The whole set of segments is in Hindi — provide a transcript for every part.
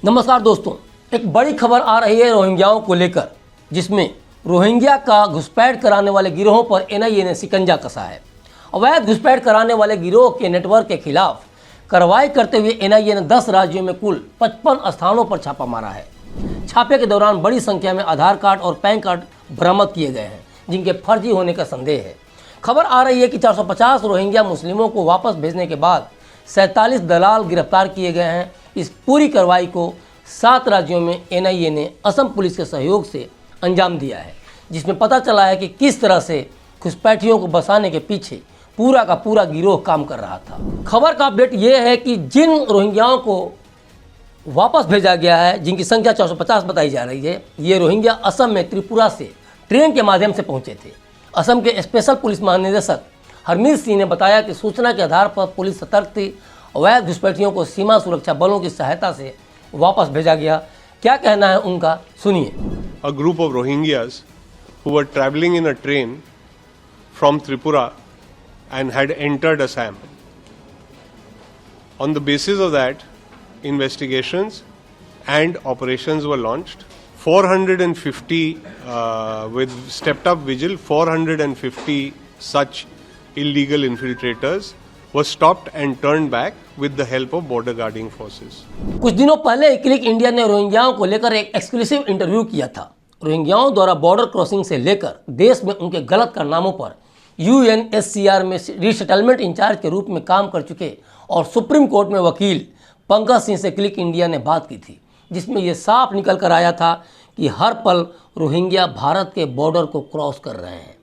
नमस्कार दोस्तों, एक बड़ी खबर आ रही है रोहिंग्याओं को लेकर, जिसमें रोहिंग्या का घुसपैठ कराने वाले गिरोहों पर एनआईए ने शिकंजा कसा है। अवैध घुसपैठ कराने वाले गिरोह के नेटवर्क के खिलाफ कार्रवाई करते हुए एनआईए ने 10 राज्यों में कुल 55 स्थानों पर छापा मारा है। छापे के दौरान बड़ी संख्या में आधार कार्ड और पैन कार्ड बरामद किए गए हैं, जिनके फर्जी होने का संदेह है। खबर आ रही है कि 450 रोहिंग्या मुस्लिमों को वापस भेजने के बाद 47 दलाल गिरफ्तार किए गए हैं। इस पूरी कार्रवाई को 7 राज्यों में एनआईए ने असम पुलिस के सहयोग से अंजाम दिया है, जिसमें पता चला है कि किस तरह से घुसपैठियों को बसाने के पीछे पूरा का पूरा गिरोह काम कर रहा था। खबर का अपडेट ये है कि जिन रोहिंग्याओं को वापस भेजा गया है, जिनकी संख्या 450 बताई जा रही है, ये रोहिंग्या असम में त्रिपुरा से ट्रेन के माध्यम से पहुंचे थे। असम के स्पेशल पुलिस महानिदेशक हरमीत सिंह ने बताया कि सूचना के आधार पर पुलिस सतर्क थी। अवैध घुसपैठियों को सीमा सुरक्षा बलों की सहायता से वापस भेजा गया। क्या कहना है उनका, सुनिए। A group of Rohingyas who were traveling in a train from Tripura and had entered Assam. On the basis of that, investigations and operations were launched. 450 with stepped up vigil, 450 such illegal infiltrators were stopped and turned back with the help of border guarding forces. कुछ दिनों पहले क्लिक इंडिया ने रोहिंग्याओं को लेकर एक एक्सक्लूसिव इंटरव्यू किया था। रोहिंग्याओं द्वारा बॉर्डर क्रॉसिंग से लेकर देश में उनके गलत कारनामों पर यूएनएचसीआर में रीसेटलमेंट इंचार्ज के रूप में काम कर चुके और सुप्रीम कोर्ट में वकील पंकज सिंह से क्लिक इंडिया ने बात की थी, जिसमें यह साफ निकल कर आया था कि हर पल रोहिंग्या भारत के बॉर्डर को क्रॉस कर रहे हैं।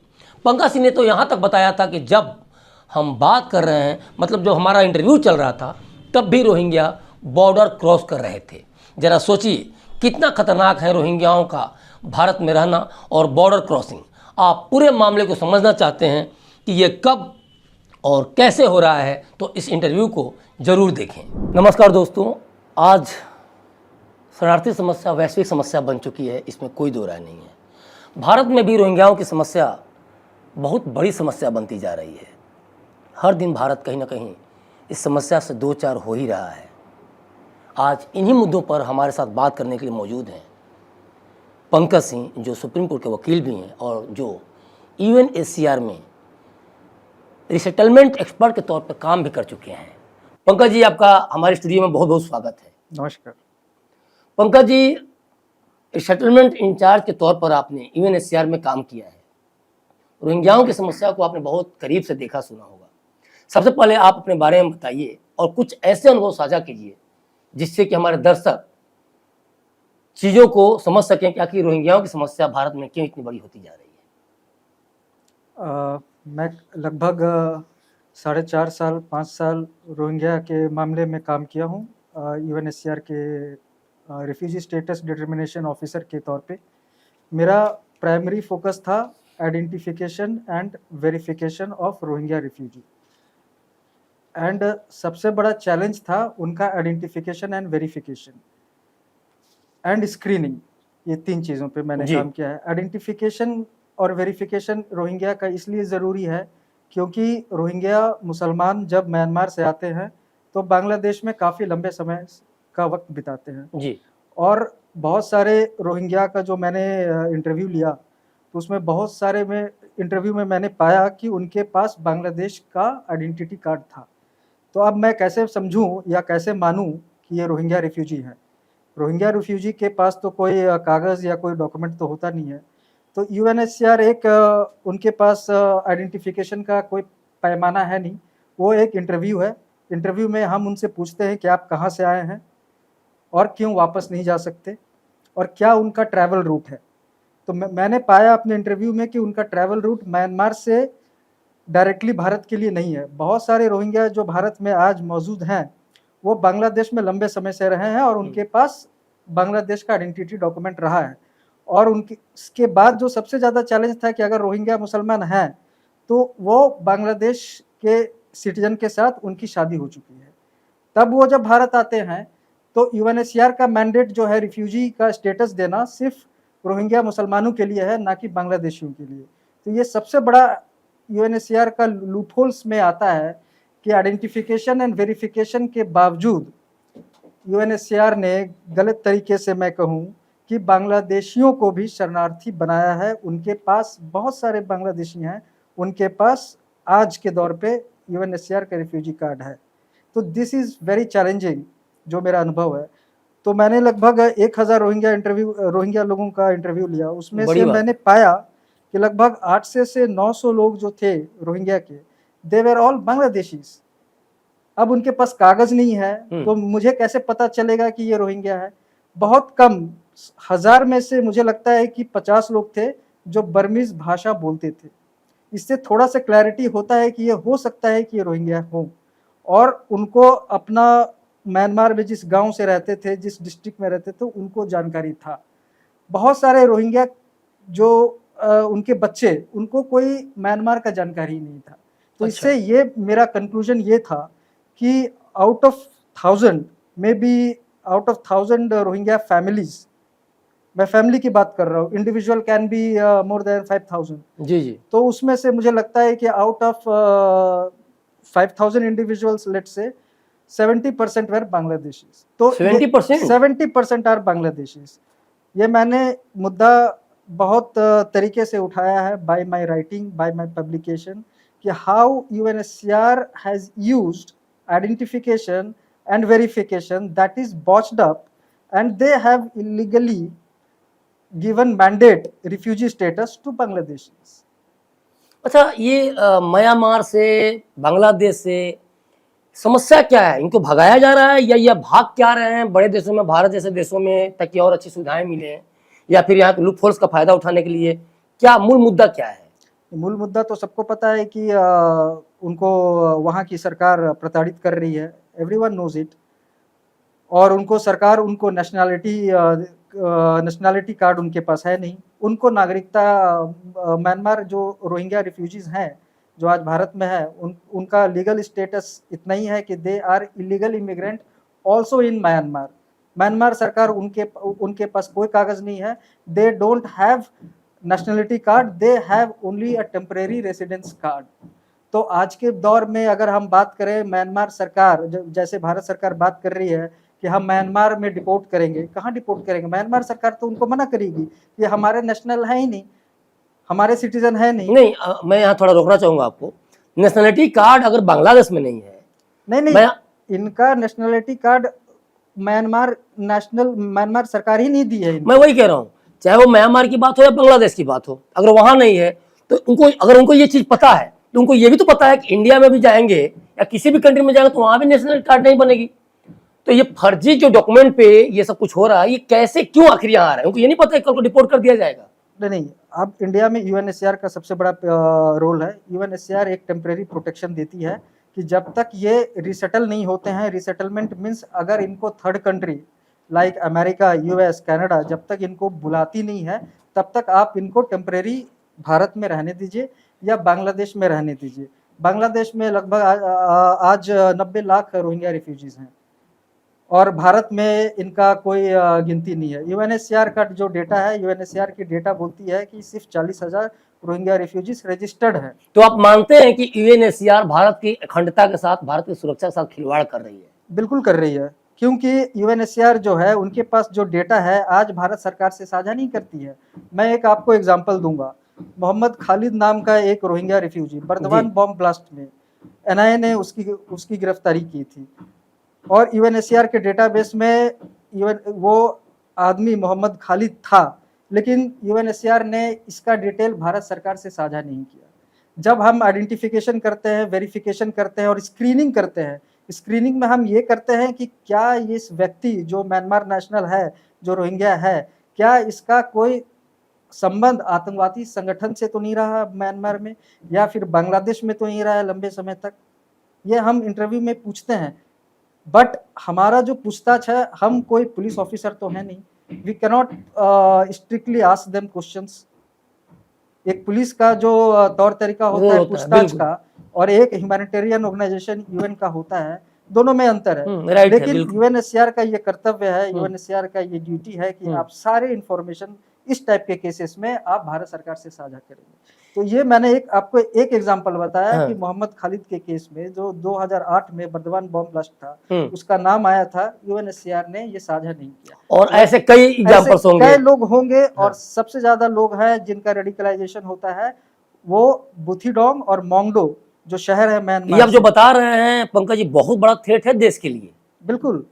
पंकज सिंह ने तो यहाँ तक बताया था कि जब हम बात कर रहे हैं, मतलब जो हमारा इंटरव्यू चल रहा था, तब भी रोहिंग्या बॉर्डर क्रॉस कर रहे थे। जरा सोचिए कितना खतरनाक है रोहिंग्याओं का भारत में रहना और बॉर्डर क्रॉसिंग। आप पूरे मामले को समझना चाहते हैं कि ये कब और कैसे हो रहा है, तो इस इंटरव्यू को जरूर देखें। नमस्कार दोस्तों, आज शरणार्थी समस्या वैश्विक समस्या बन चुकी है, इसमें कोई दो राय नहीं है। भारत में भी रोहिंग्याओं की समस्या बहुत बड़ी समस्या बनती जा रही है। हर दिन भारत कहीं ना कहीं इस समस्या से दो चार हो ही रहा है। आज इन्हीं मुद्दों पर हमारे साथ बात करने के लिए मौजूद हैं पंकज सिंह, जो सुप्रीम कोर्ट के वकील भी हैं और जो यूएनएचसीआर में रिसेटलमेंट एक्सपर्ट के तौर पर काम भी कर चुके हैं। पंकज जी, आपका हमारे स्टूडियो में बहुत बहुत स्वागत है। नमस्कार। पंकज जी, रिसेटलमेंट इंचार्ज के तौर पर आपने यूएनएचसीआर में काम किया है। रोहिंग्याओं की समस्या को आपने बहुत करीब से देखा सुना होगा। सबसे पहले आप अपने बारे में बताइए और कुछ ऐसे अनुभव साझा कीजिए जिससे कि हमारे दर्शक चीज़ों को समझ सकें कि आखिर रोहिंग्याओं की समस्या भारत में क्यों इतनी बड़ी होती जा रही है। मैं लगभग 4.5 साल 5 साल रोहिंग्या के मामले में काम किया हूँ यूएनएचसीआर के रिफ्यूजी स्टेटस डिटर्मिनेशन ऑफिसर के तौर पे। मेरा प्राइमरी फोकस था identification and verification of Rohingya refugee, and सबसे बड़ा चैलेंज था उनका identification and verification and screening. ये 3 चीज़ों पे मैंने काम किया है। आइडेंटिफिकेशन और वेरिफिकेशन रोहिंग्या का इसलिए ज़रूरी है क्योंकि रोहिंग्या मुसलमान जब म्यांमार से आते हैं तो बांग्लादेश में काफ़ी लंबे समय का वक्त बिताते हैं जी। और बहुत सारे रोहिंग्या का जो मैंने इंटरव्यू लिया तो उसमें बहुत सारे में इंटरव्यू में मैंने पाया कि उनके पास बांग्लादेश का आइडेंटिटी कार्ड था। तो अब मैं कैसे समझूं या कैसे मानूं कि ये रोहिंग्या रिफ्यूजी हैं। रोहिंग्या रिफ्यूजी के पास तो कोई कागज़ या कोई डॉक्यूमेंट तो होता नहीं है। तो यूएनएचसीआर एक उनके पास आइडेंटिफिकेशन का कोई पैमाना है नहीं, वो एक इंटरव्यू है। इंटरव्यू में हम उनसे पूछते हैं कि आप कहाँ से आए हैं और क्यों वापस नहीं जा सकते और क्या उनका ट्रैवल रूट है। तो मैंने पाया अपने इंटरव्यू में कि उनका ट्रैवल रूट म्यांमार से डायरेक्टली भारत के लिए नहीं है। बहुत सारे रोहिंग्या जो भारत में आज मौजूद हैं वो बांग्लादेश में लंबे समय से रहे हैं और उनके पास बांग्लादेश का आइडेंटिटी डॉक्यूमेंट रहा है। और उसके बाद जो सबसे ज़्यादा चैलेंज था कि अगर रोहिंग्या मुसलमान हैं तो वो बांग्लादेश के सिटीजन के साथ उनकी शादी हो चुकी है। तब वो जब भारत आते हैं तो यूएनएचसीआर का मैंडेट जो है रिफ्यूजी का स्टेटस देना सिर्फ रोहिंग्या मुसलमानों के लिए है, ना कि बांग्लादेशियों के लिए। तो ये सबसे बड़ा यूएनएचसीआर का लूपहोल्स में आता है कि आइडेंटिफिकेशन एंड वेरिफिकेशन के बावजूद यूएनएचसीआर ने गलत तरीके से मैं कहूँ कि बांग्लादेशियों को भी शरणार्थी बनाया है। उनके पास बहुत सारे बांग्लादेशी हैं, उनके पास आज के दौर पे यूएनएचसीआर का रिफ्यूजी कार्ड है। तो दिस इज़ वेरी चैलेंजिंग, जो मेरा अनुभव है। तो मैंने लगभग 1000 रोहिंग्या लोगों का इंटरव्यू लिया। उसमें बड़ी से बात। मैंने पाया कि लगभग 800 से 900 लोग जो थे रोहिंग्या के, दे वर ऑल बांग्लादेशीज। अब उनके पास कागज नहीं है, तो मुझे कैसे पता चलेगा कि ये रोहिंग्या है? बहुत कम, 1000 में से मुझे लगता है कि 50 लोग थे जो बर्मीज भाषा बोलते थे। इससे थोड़ा सा क्लैरिटी होता है कि ये हो सकता है कि ये रोहिंग्या हो, और उनको अपना म्यांमार में जिस गांव से रहते थे, जिस डिस्ट्रिक्ट में रहते थे, उनको जानकारी था। बहुत सारे रोहिंग्या जो उनके बच्चे, उनको कोई म्यांमार का जानकारी नहीं था। तो इससे ये मेरा कंक्लूजन ये था कि आउट ऑफ 1000 में be out of 1000 Rohingya families, मैं फैमिली की बात कर रहा हूँ, individual can be more than 5000। जी जी। तो उसमें से मुझे लगता है कि out of 5000 individuals, let's say 70% were Bangladeshis. तो 70%? 70% आर बांग्लादेशीज। ये मैंने मुद्दा बहुत तरीके से उठाया है, by my writing, by my publication, कि how UNHCR has used identification and verification that is botched up, and they have illegally given mandate refugee status to Bangladeshis. अच्छा, ये म्यांमार से, बांग्लादेश से समस्या क्या है? इनको भगाया जा रहा है या ये भाग क्या रहे हैं बड़े देशों में, भारत जैसे देशों में, ताकि और अच्छी सुविधाएं मिले, या फिर यहाँ के लूप होल्स का फायदा उठाने के लिए? क्या मूल मुद्दा क्या है? मूल मुद्दा तो सबको पता है कि उनको वहाँ की सरकार प्रताड़ित कर रही है, एवरीवन नोज इट। और उनको सरकार, उनको नेशनैलिटी कार्ड उनके पास है नहीं, उनको नागरिकता, म्यांमार जो रोहिंग्या रिफ्यूजीज हैं जो आज भारत में है, उनका लीगल स्टेटस इतना ही है कि they are illegal immigrant also in Myanmar. Myanmar सरकार, उनके पास कोई कागज नहीं है, they don't have nationality card, they have only a temporary residence card. तो आज के दौर में अगर हम बात करें, म्यांमार सरकार, जैसे भारत सरकार बात कर रही है कि हम म्यांमार में डिपोर्ट करेंगे, कहाँ डिपोर्ट करेंगे? म्यांमार सरकार तो उनको मना करेगी, ये हमारे नेशनल है ही नहीं, हमारे सिटीजन है नहीं। नहीं, मैं यहाँ थोड़ा रोकना चाहूंगा आपको। नेशनलिटी कार्ड अगर बांग्लादेश में नहीं है, नहीं, इनका नेशनलिटी कार्ड म्यांमार सरकार ही नहीं दी है इनको। मैं वही कह रहा हूँ, चाहे वो म्यांमार की बात हो या बांग्लादेश की बात हो, अगर वहां नहीं है तो अगर उनको ये चीज पता है, तो उनको ये भी तो पता है कि इंडिया में भी जाएंगे या किसी भी कंट्री में जाएंगे तो वहां भी नेशनल कार्ड नहीं बनेगी। तो ये फर्जी जो डॉक्यूमेंट पे ये सब कुछ हो रहा है, ये कैसे, क्यों आखिर यहाँ आ रहा है? उनको ये नहीं पता है कल को डिपोर्ट कर दिया जाएगा? नहीं, अब इंडिया में यूएनएचसीआर का सबसे बड़ा रोल है। यूएनएचसीआर एक टेम्परेरी प्रोटेक्शन देती है कि जब तक ये रिसेटल नहीं होते हैं, रिसेटलमेंट मीन्स अगर इनको third country like America, US, Canada जब तक इनको बुलाती नहीं है, तब तक आप इनको टेम्परेरी भारत में रहने दीजिए या बांग्लादेश में रहने दीजिए। बांग्लादेश में लगभग आज 90 लाख रोहिंग्या रिफ्यूजीज हैं, और भारत में इनका कोई गिनती नहीं है। यूएनएचसीआर का जो डेटा है, यूएनएचसीआर की डेटा बोलती है कि सिर्फ 40,000 रोहिंग्या रिफ्यूजीज रजिस्टर्ड है। तो आप मानते हैं कि यूएनएचसीआर भारत की अखंडता के साथ, भारत की सुरक्षा के साथ खिलवाड़ कर रही है? बिल्कुल कर रही है, क्योंकि यूएनएचसीआर जो है, उनके पास जो डेटा है आज भारत सरकार से साझा नहीं करती है। मैं एक आपको एग्जांपल दूंगा। मोहम्मद खालिद नाम का एक Rohingya refugee, Burdwan bomb blast में एनआईए ने उसकी गिरफ्तारी की थी, और यूएनएचसीआर के डेटाबेस में वो आदमी मोहम्मद खालिद था, लेकिन यूएनएचसीआर ने इसका डिटेल भारत सरकार से साझा नहीं किया। जब हम आइडेंटिफिकेशन करते हैं, वेरिफिकेशन करते हैं और स्क्रीनिंग करते हैं, स्क्रीनिंग में हम ये करते हैं कि क्या इस व्यक्ति जो म्यांमार नेशनल है, जो रोहिंग्या है, क्या इसका कोई संबंध आतंकवादी संगठन से तो नहीं रहा म्यांमार में, या फिर बांग्लादेश में तो नहीं रहा है लंबे समय तक। ये हम इंटरव्यू में पूछते हैं, बट हमारा जो पूछताछ है, हम कोई पुलिस ऑफिसर तो है नहीं, we cannot strictly ask them questions. एक पुलिस का जो तौर तरीका होता है पूछताछ का, और एक ह्यूमैनिटेरियन ऑर्गेनाइजेशन यूएन का होता है, दोनों में अंतर है। लेकिन यूएनएचसीआर का ये कर्तव्य है, यूएनएचसीआर का ये ड्यूटी है कि आप सारे इंफॉर्मेशन इस टाइप के केसेस में आप भारत सरकार से साझा करेंगे। तो ये मैंने आपको एक एग्जांपल बताया हाँ। कि मोहम्मद खालिद के केस में जो 2008 में बर्दवान बॉम्ब ब्लास्ट था, हम्म। उसका नाम आया था, यूएनएचसीआर ने ये साझा नहीं किया। और ऐसे कई ऐसे एग्जांपल्स होंगे। कई लोग होंगे, और हाँ। सबसे ज्यादा लोग हैं जिनका रेडिकलाइजेशन होता है वो बुथिडोंग और मोंगडो जो शहर है ये म्यांमार आप जो से। बता रहे हैं पंकज जी, बहुत बड़ा थ्रेट है देश के लिए। बिल्कुल,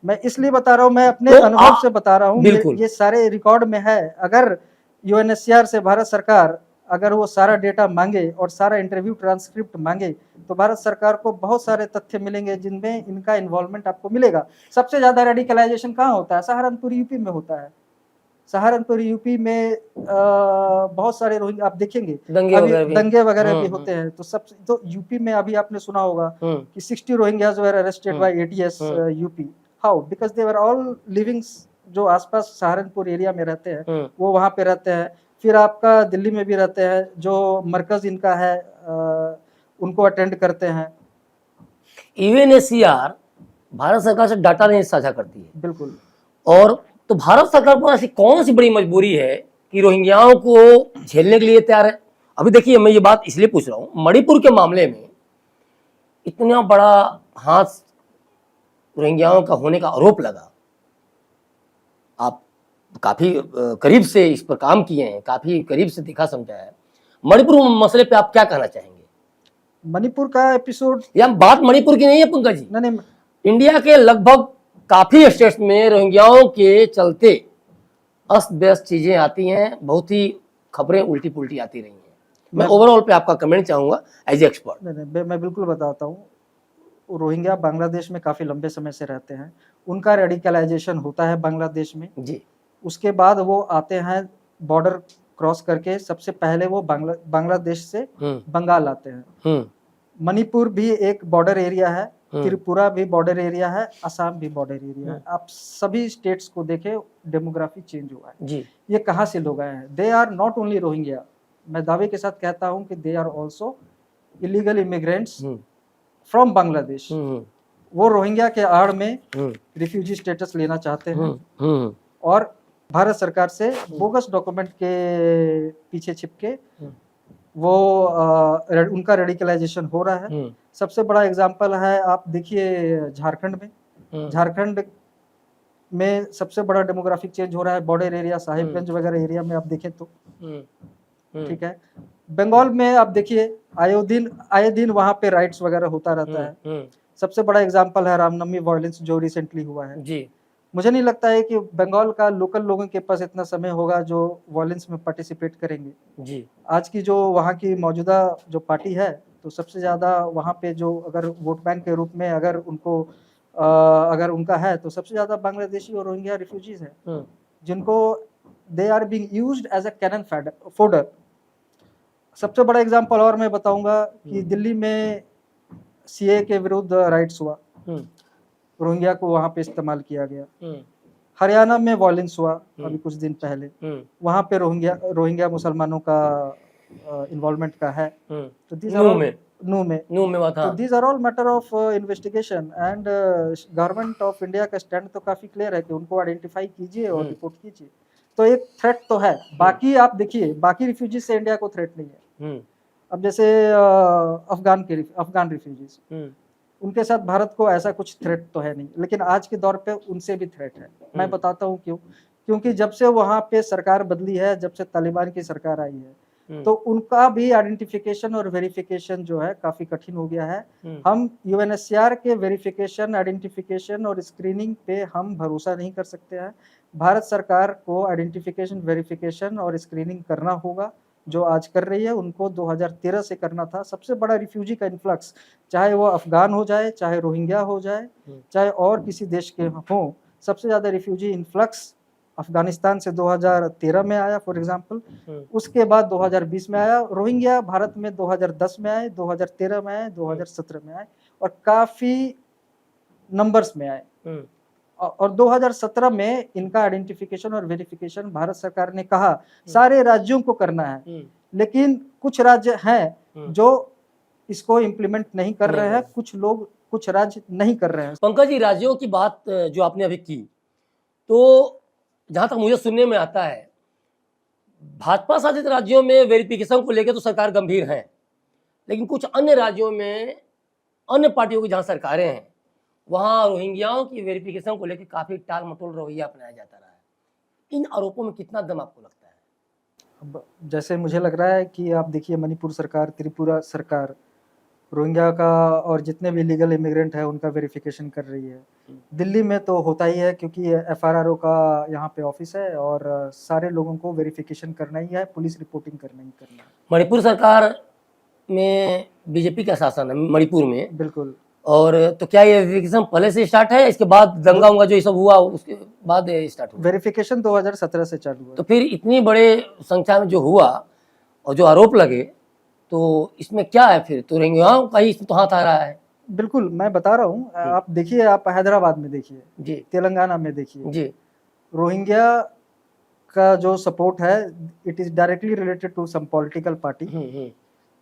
मैं इसलिए बता रहा हूँ, मैं अपने तो अनुभव से बता रहा हूँ, बिल्कुल। ये सारे रिकॉर्ड में है। अगर यूएनएचसीआर से भारत सरकार अगर वो सारा डेटा मांगे और सारा इंटरव्यू ट्रांसक्रिप्ट मांगे तो भारत सरकार को बहुत सारे तथ्य मिलेंगे जिनमें इनका इन्वॉल्वमेंट आपको मिलेगा। सबसे ज्यादा रेडिकलाइजेशन कहाँ होता है? सहारनपुर यूपी में होता है। सहारनपुर यूपी में बहुत सारे रोहिंग्या आप देखेंगे, दंगे वगैरह भी होते हैं। तो यूपी में अभी आपने सुना होगा कि 60 Rohingyas were arrested bye ATS UP. How? Because they were all living, जो आसपास सहारनपुर एरिया में रहते हैं वो वहां पे रहते हैं। फिर आपका दिल्ली में भी रहते हैं, जो मरकज इनका है उनको अटेंड करते हैं। यूएनएचसीआर भारत सरकार से डाटा नहीं साझा करती है। बिल्कुल। और तो भारत सरकार को ऐसी कौन सी बड़ी मजबूरी है कि रोहिंग्याओं को झेलने के लिए तैयार है? अभी देखिए, मैं ये बात इसलिए पूछ रहा हूं, मणिपुर के मामले में इतना बड़ा हाथ रोहिंग्याओं का होने का आरोप लगा। आप काफी करीब से इस पर काम किए हैं, काफी करीब से देखा समझा है। मणिपुर मसले पे आप क्या कहना चाहेंगे? मणिपुर का एपिसोड, या बात मणिपुर की नहीं है पंकज जी, नहीं, इंडिया के लगभग काफी स्टेट्स में रोहिंग्याओं के चलते अस्त व्यस्त चीजें आती हैं, बहुत ही खबरें उल्टी पुल्टी आती रही हैं। मैं ओवरऑल पे आपका कमेंट चाहूंगा एज ए एक्सपर्ट। नहीं, मैं बिल्कुल बताता हूँ। रोहिंग्या बांग्लादेश में काफी लंबे समय से रहते हैं, उनका रेडिकलाइजेशन होता है बांग्लादेश में जी। उसके बाद वो आते हैं बॉर्डर क्रॉस करके। सबसे पहले वो बांग्लादेश से बंगाल आते हैं। मणिपुर भी एक बॉर्डर एरिया है, त्रिपुरा भी बॉर्डर एरिया है, असम भी बॉर्डर एरिया है। आप सभी स्टेट्स को देखें, डेमोग्राफी चेंज हुआ है जी। ये कहाँ से लोग आए हैं? They are not only Rohingya, मैं दावे के साथ कहता हूँ कि they are also illegal immigrants from Bangladesh. वो रोहिंग्या के आड़ में रिफ्यूजी स्टेटस लेना चाहते हैं और भारत सरकार से बोगस डॉक्यूमेंट के पीछे छिपके वो उनका रेडिकलाइजेशन हो रहा है। सबसे बड़ा एग्जांपल है, आप देखिए झारखंड में, झारखंड में सबसे बड़ा डेमोग्राफिक चेंज हो रहा है बॉर्डर एरिया, साहिबगंज वगैरह एरिया में आप देखें तो। ठीक है, बंगाल में आप देखिए आए दिन वहां पे राइट्स वगैरह होता रहता है। सबसे बड़ा एग्जांपल है रामनवमी वायलेंस जो रिसेंटली हुआ है जी। मुझे नहीं लगता है कि बंगाल का लोकल लोगों के पास इतना समय होगा जो वायलेंस में पार्टिसिपेट करेंगे जी। आज की जो वहाँ की मौजूदा जो पार्टी है, तो सबसे ज्यादा वहाँ पे जो अगर वोट बैंक के रूप में अगर उनको अगर उनका है तो सबसे ज्यादा बांग्लादेशी और रोहिंग्या रिफ्यूजीज हैं जिनको they are being used as a cannon fodder. सबसे बड़ा एग्जांपल और मैं बताऊंगा कि दिल्ली में सीए के विरुद्ध राइट्स हुआ, रोहिंग्या को वहां पे इस्तेमाल किया गया। हरियाणा में वायलेंस हुआ अभी कुछ दिन पहले, वहां पे रोहिंग्या मुसलमानों का इन्वॉल्वमेंट का है। तो नू में तो these are all matter of investigation and government of India का स्टैंड तो काफी क्लियर है कि उनको आइडेंटिफाई कीजिए और रिपोर्ट कीजिए। तो एक थ्रेट तो है, बाकी आप देखिए बाकी रिफ्यूजीज से इंडिया को थ्रेट नहीं है। अब जैसे अफगान रिफ्यूजीज, उनके साथ भारत को ऐसा कुछ थ्रेट तो है नहीं, लेकिन आज के दौर पे उनसे भी थ्रेट है। मैं बताता हूँ क्यों। क्योंकि जब से वहां पे सरकार बदली है, जब से तालिबान की सरकार आई है, तो उनका भी आइडेंटिफिकेशन और वेरिफिकेशन जो है काफी कठिन हो गया है। हम यूएनएचसीआर के वेरिफिकेशन, आइडेंटिफिकेशन और स्क्रीनिंग पे हम भरोसा नहीं कर सकते हैं। भारत सरकार को आइडेंटिफिकेशन, वेरिफिकेशन और स्क्रीनिंग करना होगा, जो आज कर रही है। उनको 2013 से करना था। सबसे बड़ा रिफ्यूजी का इन्फ्लक्स, चाहे वो अफगान हो जाए, चाहे रोहिंग्या हो जाए, चाहे और किसी देश के हों, सबसे ज्यादा रिफ्यूजी इन्फ्लक्स अफगानिस्तान से 2013 में आया फॉर एग्जांपल। उसके बाद 2020 में आया। रोहिंग्या भारत में 2010 में आए, 2013 में आए, 2017 में आए और काफी नंबर्स में आए। और 2017 में इनका आइडेंटिफिकेशन और वेरिफिकेशन भारत सरकार ने कहा सारे राज्यों को करना है, लेकिन कुछ राज्य हैं जो इसको इम्प्लीमेंट नहीं कर रहे हैं, कुछ राज्य नहीं कर रहे हैं। पंकज जी, राज्यों की बात जो आपने अभी की, तो जहां तक मुझे सुनने में आता है भाजपा शासित राज्यों में वेरिफिकेशन को लेकर तो सरकार गंभीर है, लेकिन कुछ अन्य राज्यों में अन्य पार्टियों की जहां सरकारें हैं वहां रोहिंग्याओं की वेरिफिकेशन को लेकर काफी टाल मटोल रवैया अपनाया जाता रहा है। इन आरोपों में कितना दम आपको लगता है? अब जैसे मुझे लग रहा है कि आप देखिए मणिपुर सरकार, त्रिपुरा सरकार रोहिंग्या का और जितने भी लीगल इमिग्रेंट है उनका वेरिफिकेशन कर रही है। दिल्ली में तो होता ही है क्योंकि एफआरआरओ का यहाँ पे ऑफिस है और सारे लोगों को वेरिफिकेशन करना ही है, पुलिस रिपोर्टिंग करना ही करना है। मणिपुर सरकार में बीजेपी का शासन है मणिपुर में, बिल्कुल। और तो क्या ये वेरिफिकेशन पहले से स्टार्ट है, इसके बाद दंगा उंगा जो ये सब हुआ उसके बाद स्टार्ट हुआ? वेरिफिकेशन 2017 से चालू है। तो फिर इतनी बड़े संख्या में जो हुआ और जो आरोप लगे, तो इसमें क्या है फिर? तो रोहिंग्याओं का ही इसमें तो हाथ आ रहा है। बिल्कुल, मैं बता रहा हूँ, आप देखिए, आप हैदराबाद में देखिए जी तेलंगाना में देखिए जी रोहिंग्या का जो सपोर्ट है it is directly related to some political party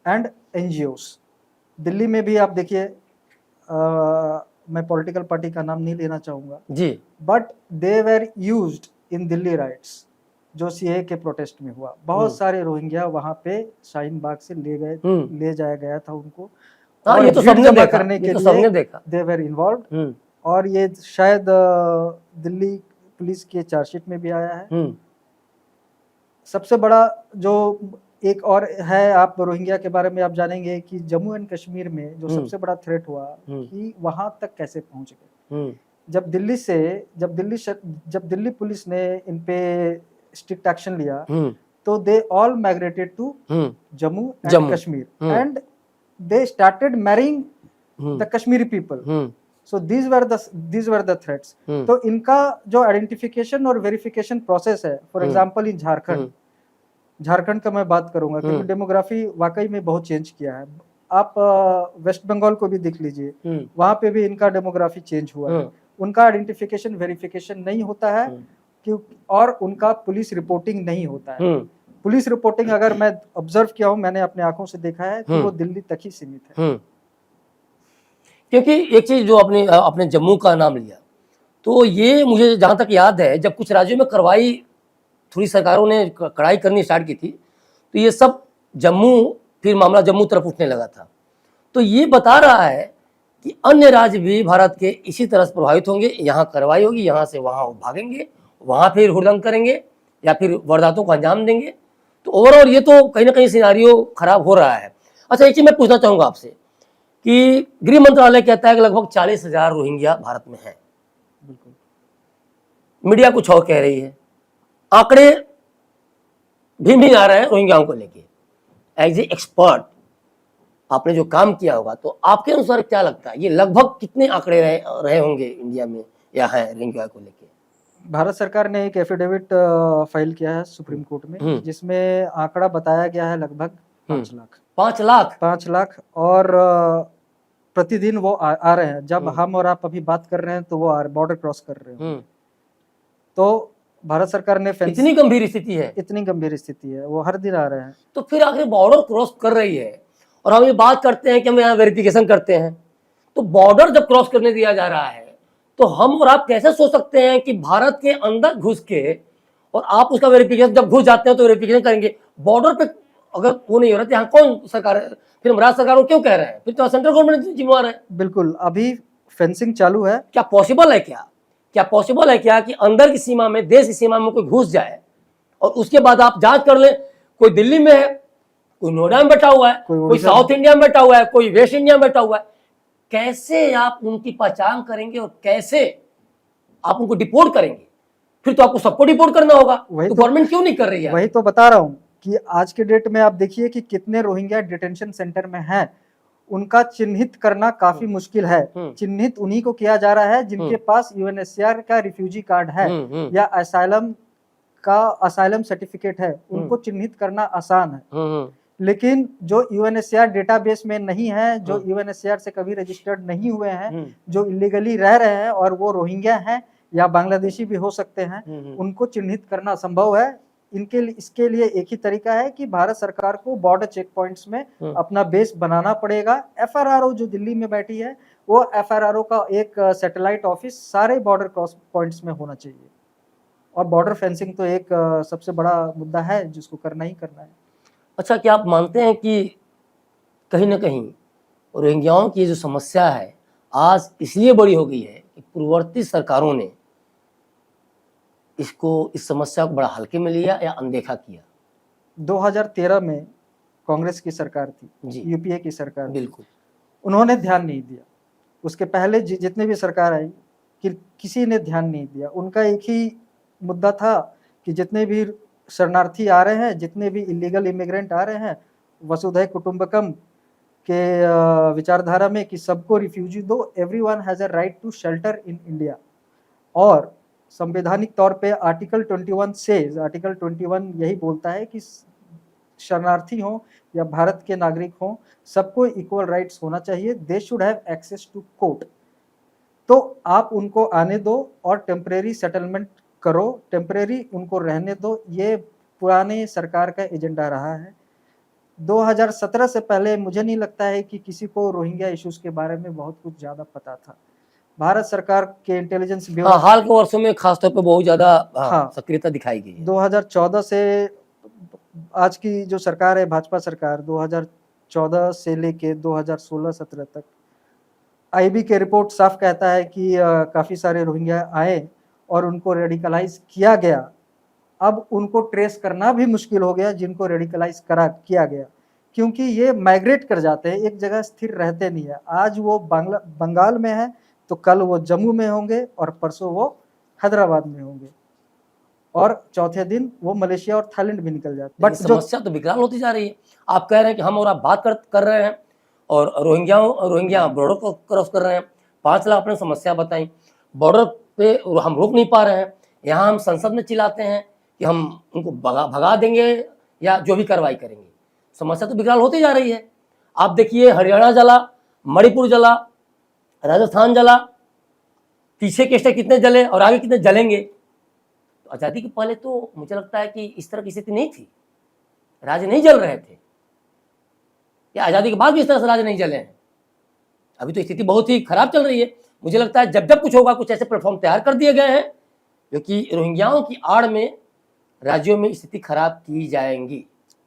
and NGOs. Delhi में भी आप देखिए, मैं पॉलिटिकल पार्टी का नाम नहीं लेना चाहूंगा जी, but they were used in Delhi riots जो सीए के प्रोटेस्ट में हुआ। बहुत सारे रोहिंग्या वहां पे शाहीन बाग से ले जाया गया था उनको, हाँ और ये तो भीड़ सबने जमा देखा, करने ये के तो लिए सबने देखा। दे वेर इन्वॉल्व, और ये शायद दिल्ली पुलिस के चार्जशीट में भी आया है। सबसे बड़ा जो एक और है, आप रोहिंग्या के बारे में आप जानेंगे कि जम्मू एंड कश्मीर में जो सबसे बड़ा थ्रेट हुआ कि वहां तक कैसे पहुंच गए। जब दिल्ली पुलिस ने इन पे स्ट्रिक्ट एक्शन लिया तो they all migrated to Jammu and Kashmir and they started marrying the Kashmiri people. So these were the threats. तो इनका जो आइडेंटिफिकेशन और वेरिफिकेशन प्रोसेस है, फॉर एग्जांपल इन झारखंड का मैं बात करूंगा क्योंकि डेमोग्राफी वाकई में बहुत चेंज किया है। आप वेस्ट बंगाल को भी देख लीजिए, वहां पे भी इनका डेमोग्राफी चेंज हुआ है। उनका आइडेंटिफिकेशन वेरिफिकेशन नहीं होता है क्योंकि, और उनका पुलिस रिपोर्टिंग नहीं होता है। पुलिस रिपोर्टिंग अगर मैं ऑब्जर्व किया हूं, मैंने अपने आंखों से देखा है कि वो दिल्ली तक ही सीमित है। क्योंकि एक चीज जो आपने जम्मू का नाम लिया, तो ये मुझे जहां तक याद है जब कुछ राज्यों में कार्रवाई थोड़ी सरकारों ने कड़ाई करनी स्टार्ट की थी, तो ये सब जम्मू, फिर मामला जम्मू तरफ उठने लगा था। तो ये बता रहा है कि अन्य राज्य भी भारत के इसी तरह से प्रभावित होंगे, यहाँ कार्रवाई होगी, यहाँ से वहाँ भागेंगे, वहाँ फिर हुड़दंग करेंगे या फिर वारदातों को अंजाम देंगे। तो ओवरऑल ये तो कहीं ना कहीं सिनारियो खराब हो रहा है। अच्छा, एक चीज मैं पूछना चाहूंगा आपसे कि गृह मंत्रालय कहता है कि लगभग 40,000 रोहिंग्या भारत में है, मीडिया कुछ और कह रही है, आंकड़े भी आ रहे हैं रोहिंग्याओं को लेके। एज ए एक्सपर्ट आपने जो काम किया होगा, तो आपके अनुसार क्या लगता है ये लगभग कितने आंकड़े रहे होंगे इंडिया में या है रोहिंग्या को लेके? भारत सरकार ने एक एफिडेविट फाइल किया है सुप्रीम कोर्ट में, जिसमें आंकड़ा बताया गया है लगभग 5 लाख। 5 लाख और प्रतिदिन वो आ रहे हैं। जब हम और आप अभी बात कर रहे हैं तो वो बॉर्डर क्रॉस कर रहे हैं। तो भारत सरकार ने इतनी गंभीर स्थिति है, इतनी गंभीर स्थिति है, वो हर दिन आ रहे हैं। तो फिर आखिर बॉर्डर क्रॉस कर रही है और हम ये बात करते हैं कि हम यहाँ वेरिफिकेशन करते हैं, तो बॉर्डर जब क्रॉस करने दिया जा रहा है तो हम और आप कैसे सोच सकते हैं कि भारत के अंदर घुस के और आप उसका वेरिफिकेशन, जब घुस जाते हैं तो वेरिफिकेशन करेंगे, बॉर्डर पे अगर वो नहीं हो रहा तो यहाँ कौन सरकार है? फिर हम राज्य सरकार को क्यों कह रहे हैं? फिर तो सेंट्रल गवर्नमेंट जिम्मेवार है। बिल्कुल, अभी फेंसिंग चालू है। क्या पॉसिबल है क्या पॉसिबल है क्या कि अंदर की सीमा में, देश की सीमा में कोई घुस जाए और उसके बाद आप जांच कर ले, कोई दिल्ली में है, कोई नोएडा में बैठा हुआ है, कोई साउथ इंडिया में बैठा हुआ है, कोई वेस्ट इंडिया में बैठा हुआ है, कैसे आप उनकी पहचान करेंगे और कैसे आप उनको डिपोर्ट करेंगे? फिर तो आपको सबको डिपोर्ट करना होगा, तो गवर्नमेंट क्यों नहीं कर रही है? वही तो बता रहा हूँ कि आज के डेट में आप देखिए कि कितने रोहिंग्या डिटेंशन सेंटर में हैं, उनका चिन्हित करना काफी मुश्किल है। चिन्हित उन्हीं को किया जा रहा है जिनके पास यूएनएचसीआर का रिफ्यूजी कार्ड है या असाइलम सर्टिफिकेट है, उनको चिन्हित करना आसान है। लेकिन जो यूएनएचसीआर डेटाबेस में नहीं है, जो यूएनएचसीआर से कभी रजिस्टर्ड नहीं हुए हैं, जो इलीगली रह रहे हैं और वो रोहिंग्या हैं या बांग्लादेशी भी हो सकते हैं, उनको चिन्हित करना असंभव है। इसके लिए एक ही तरीका है कि भारत सरकार को बॉर्डर चेक पॉइंट्स में अपना बेस बनाना पड़ेगा। एफआरआरओ जो दिल्ली में बैठी है, वो एफआरआरओ का एक सैटेलाइट ऑफिस सारे बॉर्डर क्रॉस पॉइंट्स में होना चाहिए। और बॉर्डर फेंसिंग तो एक सबसे बड़ा मुद्दा है जिसको करना ही करना है। अच्छा, क्या आप मानते हैं कि कहीं ना कहीं रोहिंग्याओं की जो समस्या है आज इसलिए बड़ी हो गई है कि पूर्ववर्ती सरकारों ने इस समस्या को बड़ा हल्के में लिया या अनदेखा किया? 2013 में कांग्रेस की सरकार थी, जी। यूपीए की सरकार थी, बिल्कुल। उन्होंने ध्यान नहीं दिया। उसके पहले जितने भी सरकार आई किसी ने ध्यान नहीं दिया। उनका एक ही मुद्दा था कि जितने भी शरणार्थी आ रहे हैं, जितने भी इलीगल इमिग्रेंट आ रहे हैं, वसुधैव कुटुंबकम के विचारधारा में कि सबको रिफ्यूजी दो, everyone has a right to shelter in India. और संवैधानिक तौर पे आर्टिकल 21 यही बोलता है कि शरणार्थी हो या भारत के नागरिक हो, सबको इक्वल राइट्स होना चाहिए। They should have access to court. तो आप उनको आने दो और टेम्परेरी सेटलमेंट करो, टेम्परेरी उनको रहने दो। ये पुराने सरकार का एजेंडा रहा है। 2017 से पहले मुझे नहीं लगता है कि किसी को रोहिंग्या इश्यूज के बारे में बहुत कुछ ज्यादा पता था। भारत सरकार के इंटेलिजेंस ब्यूरो हाल के वर्षों में खासतौर पर बहुत ज्यादा हाँ, सक्रियता दिखाई गई है। 2014 से आज की जो सरकार है, भाजपा सरकार, 2014 से लेके 2016-17 तक आईबी के रिपोर्ट साफ कहता है कि काफी सारे रोहिंग्या आए और उनको रेडिकलाइज किया गया। अब उनको ट्रेस करना भी मुश्किल हो गया जिनको रेडिकलाइज किया गया, क्योंकि ये माइग्रेट कर जाते हैं, एक जगह स्थिर रहते नहीं है। आज वो बंगाल में है तो कल वो जम्मू में होंगे और परसों वो हैदराबाद में होंगे और चौथे दिन वो मलेशिया और थाईलैंड भी निकल जाते हैं। बट समस्या तो विकराल होती जा रही है। आप कह रहे हैं कि हम और आप बात कर रहे हैं और रोहिंग्या बॉर्डर को क्रॉस कर रहे हैं। 5 लाख अपने समस्या बताई, बॉर्डर पे हम रोक नहीं पा रहे हैं। यहाँ हम संसद में चिल्लाते हैं कि हम उनको भगा देंगे या जो भी कार्रवाई करेंगे। समस्या तो विकराल होती जा रही है। आप देखिए, हरियाणा जला, मणिपुर जला, राजस्थान जला, पीछे के स्टेट कितने जले और आगे कितने जलेंगे। तो आज़ादी के पहले तो मुझे लगता है कि इस तरह की स्थिति नहीं थी, राज्य नहीं जल रहे थे, या आज़ादी के बाद भी इस तरह से राज्य नहीं जले हैं। अभी तो स्थिति बहुत ही खराब चल रही है। मुझे लगता है जब कुछ होगा, कुछ ऐसे प्लेटफॉर्म तैयार कर दिए गए हैं क्योंकि रोहिंग्याओं की आड़ में राज्यों में स्थिति खराब की जाएंगी।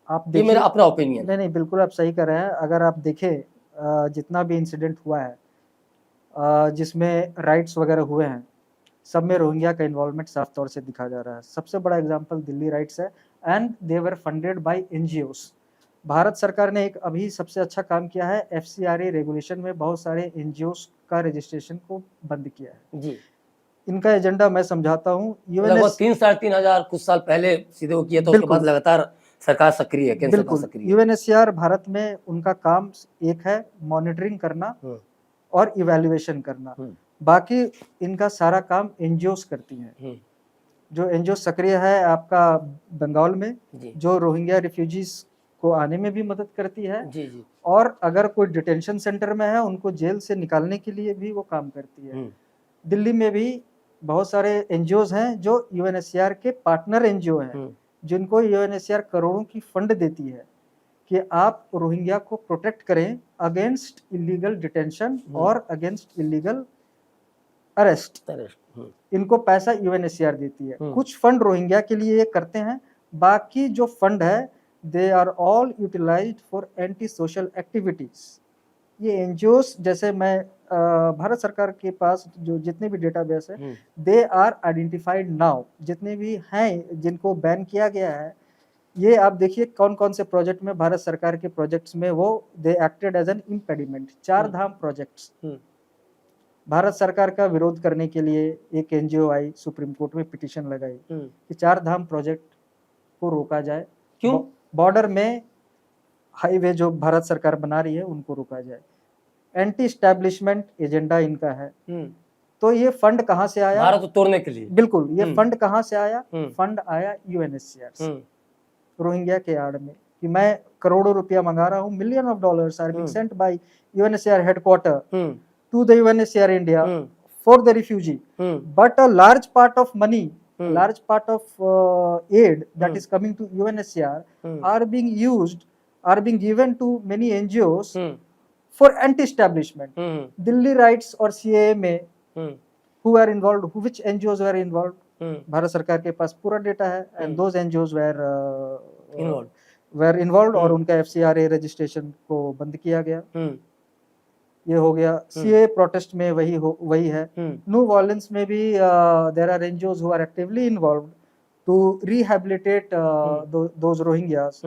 आप ये मेरा अपना ओपिनियन। नहीं, बिल्कुल आप सही कर रहे हैं। अगर आप देखें जितना भी इंसिडेंट हुआ है जिसमें राइट्स वगैरह हुए हैं, सब में रोहिंग्या का इन्वॉल्वमेंट साफ तौर से दिखा जा रहा है। सबसे बड़ा एग्जांपल दिल्ली राइट्स है, and they were funded by NGOs. Bharat सरकार ने एक अभी सबसे अच्छा काम किया है, एफसीआरए रेगुलेशन में बहुत सारे एनजीओस का रजिस्ट्रेशन को बंद किया है जी। इनका एजेंडा मैं समझाता हूँ। लगभग 3-3.5 हजार कुछ साल पहले सीधे वो किया था, उसके बाद लगातार सरकार सक्रिय है, केंद्र सरकार सक्रिय है। यूएनएचसीआर भारत में उनका काम एक है मॉनिटरिंग करना और इवैल्यूएशन करना, बाकी इनका सारा काम एनजीओस करती हैं। जो एनजीओ सक्रिय है आपका बंगाल में, जो रोहिंग्या रिफ्यूजीज को आने में भी मदद करती है जी। और अगर कोई डिटेंशन सेंटर में है उनको जेल से निकालने के लिए भी वो काम करती है। दिल्ली में भी बहुत सारे एनजीओज हैं जो यूएनएचसीआर के पार्टनर एनजीओ हैं, जिनको यूएनएचसीआर करोड़ों की फंड देती है कि आप रोहिंग्या को प्रोटेक्ट करें अगेंस्ट इलीगल डिटेंशन और अगेंस्ट इलीगल अरेस्ट। इनको पैसा यूएनएचसीआर देती है। कुछ फंड रोहिंग्या के लिए करते हैं, बाकी जो फंड है they are all utilized for anti social activities. ये एनजीओस, जैसे मैं भारत सरकार के पास जो जितने भी डेटाबेस है, दे आर आइडेंटिफाइड नाउ, जितने भी हैं जिनको बैन किया गया है, ये आप देखिए कौन कौन से प्रोजेक्ट में, भारत सरकार के प्रोजेक्ट्स में वो they acted as an impediment. 4 Dham projects, Bharat सरकार का विरोध करने के लिए एक एनजीओ आई, सुप्रीम कोर्ट में पिटीशन लगाई कि 4 धाम प्रोजेक्ट को रोका जाए। क्यों? बॉर्डर में हाईवे जो भारत सरकार बना रही है उनको रोका जाए। एंटी एस्टैब्लिशमेंट एजेंडा इनका है। तो ये फंड कहाँ से आया? भारत को तोड़ने के लिए। बिल्कुल। ये फंड कहाँ से आया? फंड आया यूएनएचसीआर से, रोहिंग्या के आड़ में, कि मैं करोड़ों रुपया मंगा रहा हूँ, millions of dollars are being sent by UNHCR headquarter to the UNHCR India for the refugee, but a large part of money, large part of aid that is coming to UNHCR are being given to many NGOs for anti-establishment. Delhi Rights और CAA में who are involved, which NGOs were involved? Bharat सरकार के पास पूरा डेटा है and those NGOs involve were involve और उनका एफसीआरए रजिस्ट्रेशन को बंद किया गया। ये हो गया। सीए प्रोटेस्ट में वही है। न्यू वॉलेंस में भी there are NGOs who are actively involved to rehabilitate those Rohingyas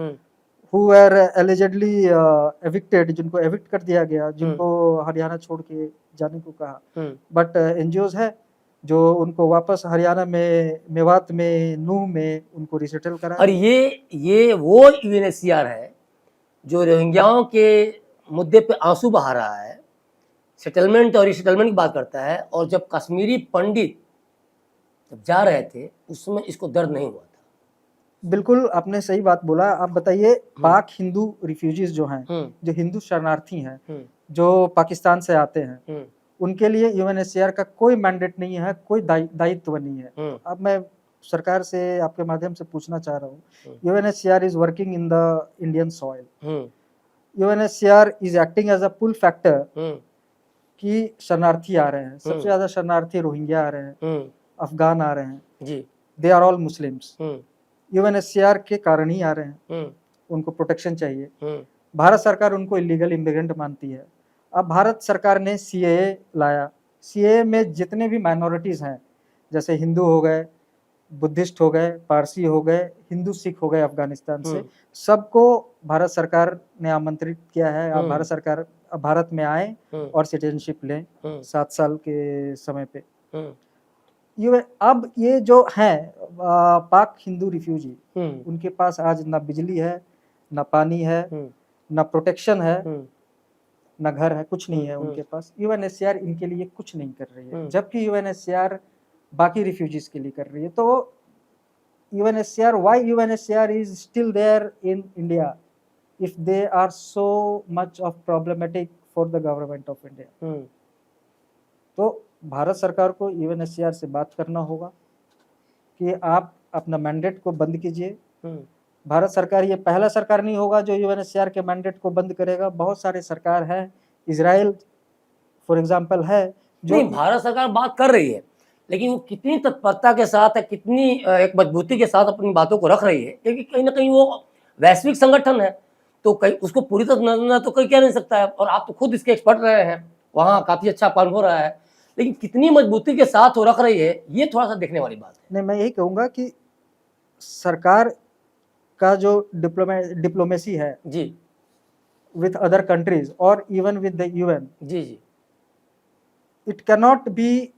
who were allegedly evicted, जिनको एविक्ट कर दिया गया, जिनको हरियाणा छोड़ के जाने को कहा, बट एनजीओज है जो उनको वापस हरियाणा में, मेवात में, नूह में उनको रिसेटल करा। और ये वो यूएनएचसीआर है जो रोहिंग्याओं के मुद्दे पे आंसू बहा रहा है, सेटलमेंट और रिसेटलमेंट की बात करता है, और जब कश्मीरी पंडित जब जा रहे थे उसमें इसको दर्द नहीं हुआ था। बिल्कुल आपने सही बात बोला। आप बताइए, पाक हिंदू रिफ्यूजीज जो हैं, जो हिंदू शरणार्थी हैं, जो पाकिस्तान से आते हैं, उनके लिए यूएनएचसीआर का कोई मैंडेट नहीं है, कोई दायित्व नहीं है। तो अब मैं सरकार से आपके माध्यम से पूछना चाह रहा हूँ, UNHCR is working in the Indian soil, UNHCR is acting as a pull factor कि शरणार्थी आ रहे हैं, सबसे ज्यादा शरणार्थी रोहिंग्या आ रहे हैं, अफगान आ रहे हैं, they are all Muslims, UNHCR के कारण ही आ रहे हैं, उनको प्रोटेक्शन चाहिए। भारत सरकार उनको इलीगल इमिग्रेंट मानती है। अब भारत सरकार ने सीएए लाया, सीएए में जितने भी माइनॉरिटीज हैं, जैसे हिंदू हो गए, बुद्धिस्ट हो गए, पारसी हो गए, हिंदू सिख हो गए अफगानिस्तान से, सबको भारत सरकार ने आमंत्रित किया है। आप भारत सरकार भारत में आए और सिटीजनशिप लें 7 साल के समय पे। अब ये जो हैं पाक हिंदू रिफ्यूजी, उनके पास आज ना बिजली है, ना पानी है, ना प्रोटेक्शन है, ना घर है, कुछ नहीं है उनके पास। यूएनएचसीआर इनके लिए कुछ नहीं कर रही है, जबकि यूएनएचसीआर बाकी रिफ्यूजीज के लिए कर रही है। तो UNHCR, why UNHCR is still there in India if they are so much of problematic for the government of India? तो भारत सरकार को यूएनएचसीआर से बात करना होगा कि आप अपना मैंडेट को बंद कीजिए। भारत सरकार ये पहला सरकार नहीं होगा जो यूएनएचसीआर के मैंडेट को बंद करेगा। बहुत सारे सरकार हैं, इजराइल फॉर एग्जांपल है जो नहीं, भारत सरकार बात कर रही है, लेकिन वो कितनी तत्परता के साथ है, कितनी एक मजबूती के साथ अपनी बातों को रख रही है, क्योंकि कहीं ना कहीं वो वैश्विक संगठन है, तो कहीं उसको पूरी तरह तो कोई कह नहीं सकता है। और आप तो खुद इसके एक्सपर्ट रहे हैं, वहाँ काफी अच्छा पालन हो रहा है, लेकिन कितनी मजबूती के साथ वो रख रही है, ये थोड़ा सा देखने वाली बात है। नहीं, मैं यही कहूंगा कि सरकार का जो डिप्लोमेसी है जी विथ अदर कंट्रीज और इवन विद द यूएन, जी जी, it can not be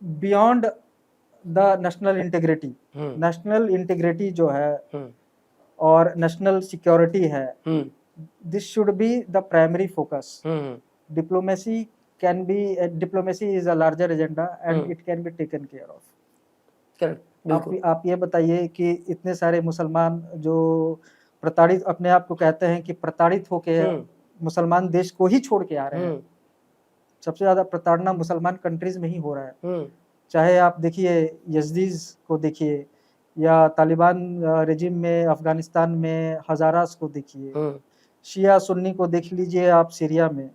beyond the national integrity. National integrity जो है और नेशनल सिक्योरिटी है, this should be the primary focus. Diplomacy can be diplomacy is a larger agenda and it can be taken care of. Correct. आप ये बताइए कि इतने सारे मुसलमान जो प्रताड़ित, अपने आप को कहते हैं कि प्रताड़ित होके मुसलमान देश को ही छोड़ के आ रहे हैं। सबसे ज्यादा प्रताड़ना मुसलमान कंट्रीज में ही हो रहा है। चाहे आप देखिए यज़दीज को देखिए, या तालिबान रेजिम में अफगानिस्तान में हजारास को देखिए, शिया सुन्नी को देख लीजिए आप सीरिया में।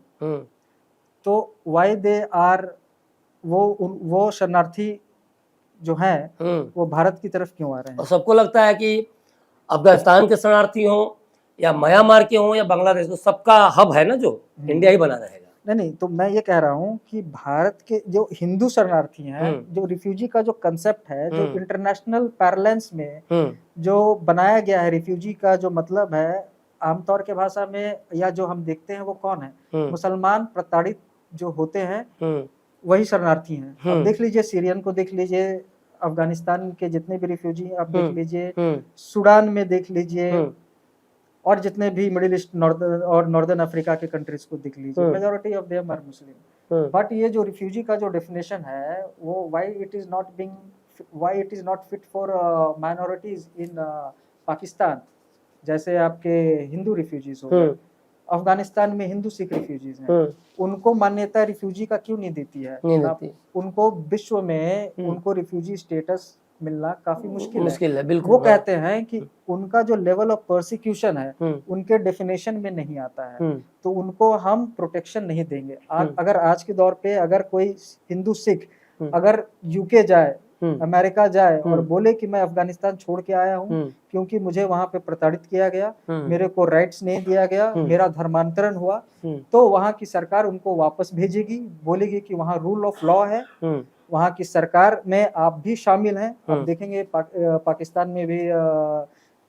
तो वाई दे आर, वो शरणार्थी जो हैं वो भारत की तरफ क्यों आ रहे हैं? और सबको लगता है कि अफगानिस्तान के शरणार्थी हों या म्यांमार के हों या बांग्लादेश, तो सबका हब है ना जो इंडिया ही बना रहेगा। नहीं, तो मैं ये कह रहा हूँ कि भारत के जो हिंदू शरणार्थी हैं, जो रिफ्यूजी का जो कंसेप्ट है, जो इंटरनेशनल पैरलेंस में जो बनाया गया है, रिफ्यूजी का जो मतलब है आमतौर के भाषा में, या जो हम देखते हैं वो कौन है? मुसलमान प्रताड़ित जो होते हैं वही शरणार्थी हैं। अब देख लीजिए सीरियन को देख लीजिए, अफगानिस्तान के जितने भी रिफ्यूजी आप देख लीजिए, सूडान में देख लीजिए, और जितने भी मिडिल ईस्ट और नॉर्दर्न अफ्रीका के कंट्रीज को देख लीजिए, majority of them are Muslim. But ये जो रिफ्यूजी का जो डेफिनेशन है वो why it is not fit for minorities in Pakistan, जैसे आपके हिंदू रिफ्यूजीज हो गए, अफगानिस्तान में हिंदू सिख रिफ्यूजीज हैं, उनको मान्यता रिफ्यूजी का क्यों नहीं देती है? उनको विश्व में उनको रिफ्यूजी स्टेटस मिलना काफी मुश्किल है। बिल्कुल। वो कहते हैं कि उनका जो लेवल ऑफ प्रोसिक्यूशन है उनके डेफिनेशन में नहीं आता है, तो उनको हम प्रोटेक्शन नहीं देंगे। अगर आज के दौर पे अगर कोई हिंदू सिख अगर यूके जाए अमेरिका जाए और बोले कि मैं अफगानिस्तान छोड़ के आया हूँ क्योंकि मुझे वहां पे प्रताड़ित किया गया, मेरे को राइट्स नहीं दिया गया, मेरा धर्मांतरण हुआ, तो वहां की सरकार उनको वापस भेजेगी, बोलेगी कि वहाँ रूल ऑफ लॉ है, वहाँ की सरकार में आप भी शामिल हैं। आप देखेंगे पाकिस्तान में भी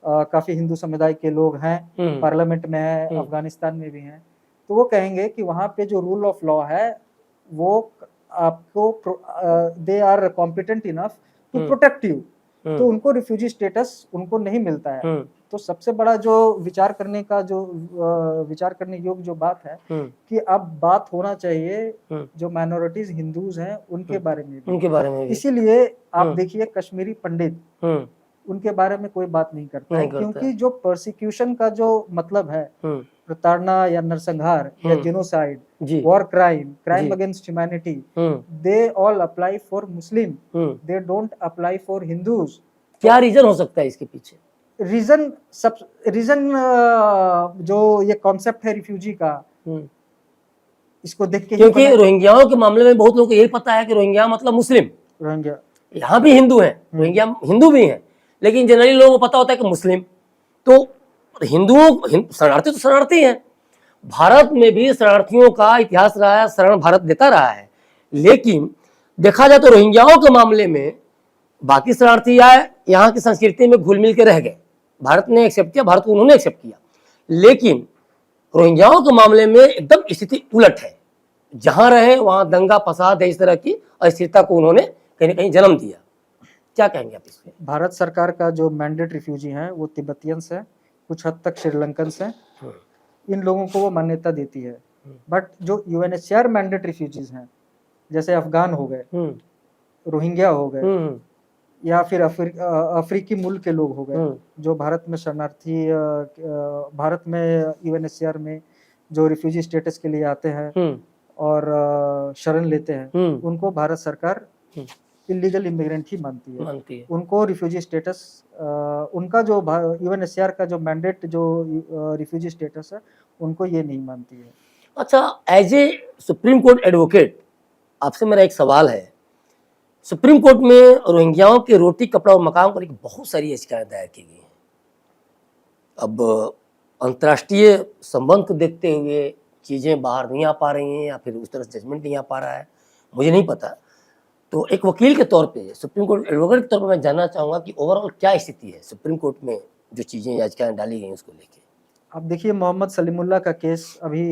काफी हिंदू समुदाय के लोग हैं, पार्लियामेंट में है, अफगानिस्तान में भी हैं। तो वो कहेंगे कि वहाँ पे जो रूल ऑफ लॉ है वो आपको they are competent enough to protect you, तो उनको रिफ्यूजी स्टेटस उनको नहीं मिलता है। तो सबसे बड़ा जो विचार करने योग्य जो बात है कि अब बात होना चाहिए जो माइनॉरिटीज हिंदूज हैं उनके बारे में भी। इसीलिए आप देखिए कश्मीरी पंडित उनके बारे में कोई बात नहीं करता है, क्योंकि जो प्रोसिक्यूशन का जो मतलब है, प्रताड़ना या नरसंहार या genocide, war crime against humanity, they all apply for Muslim, they don't apply for Hindus. क्या रीजन हो सकता है इसके पीछे? रीजन जो ये कॉन्सेप्ट है रिफ्यूजी का, इसको देख के, क्योंकि रोहिंग्याओं के मामले में बहुत लोगों को यही पता है कि रोहिंग्या मतलब मुस्लिम, रोहिंग्या यहाँ भी हिंदू हैं, रोहिंग्या हिंदू भी हैं, लेकिन जनरली लोगों को पता होता है कि मुस्लिम। तो शरणार्थी तो शरणार्थी हैं, भारत में भी शरणार्थियों का इतिहास रहा है, शरण भारत देता रहा है, लेकिन देखा जाए तो रोहिंग्याओं के मामले में बाकी शरणार्थी आए, यहाँ की संस्कृति में घुल मिल के रह गए, भारत ने एक्सेप्ट किया, भारत को उन्होंने एक्सेप्ट किया, लेकिन रोहिंग्याओं के मामले में एकदम स्थिति उलट है, जहां रहे वहां दंगा फसाद है, इस तरह की अस्थिरता को उन्होंने कहीं ना कहीं जन्म दिया। क्या कहेंगे आप इसमें? भारत सरकार का जो मैंडेट रिफ्यूजी हैं वो तिब्बतियंस है, कुछ हद तक श्रीलंकन्स हैं, इन लोगों को वो मान्यता देती है। बट जो यूएनएचसीआर मैंडेट रिफ्यूजीज हैं, जैसे अफगान हो गए, रोहिंग्या हो गए, या फिर अफ्रीकी मुल्क के लोग हो गए, जो भारत में शरणार्थी, भारत में यूएनएचसीआर में जो रिफ्यूजी स्टेटस के लिए आते हैं और शरण लेते हैं, उनको भारत सरकार इलीगल इमिग्रेंट ही मानती है। उनको रिफ्यूजी स्टेटस, उनका जो यूएनएचसीआर का जो मैंडेट जो रिफ्यूजी स्टेटस है, उनको ये नहीं मानती है। अच्छा, as a supreme court advocate आपसे मेरा एक सवाल है, सुप्रीम कोर्ट में रोहिंग्याओं के रोटी कपड़ा और मकान को लेकर बहुत सारी याचिकाएं दायर की गई हैं। अब अंतर्राष्ट्रीय संबंध को देखते हुए चीज़ें बाहर नहीं आ पा रही हैं या फिर उस तरह से जजमेंट नहीं आ पा रहा है, मुझे नहीं पता। तो एक वकील के तौर पे, सुप्रीम कोर्ट एडवोकेट के तौर पे मैं जानना चाहूँगा कि ओवरऑल क्या स्थिति है सुप्रीम कोर्ट में जो चीज़ें याचिकाएं डाली गई उसको लेके। आप देखिए मोहम्मद सलीमुल्लाह का केस अभी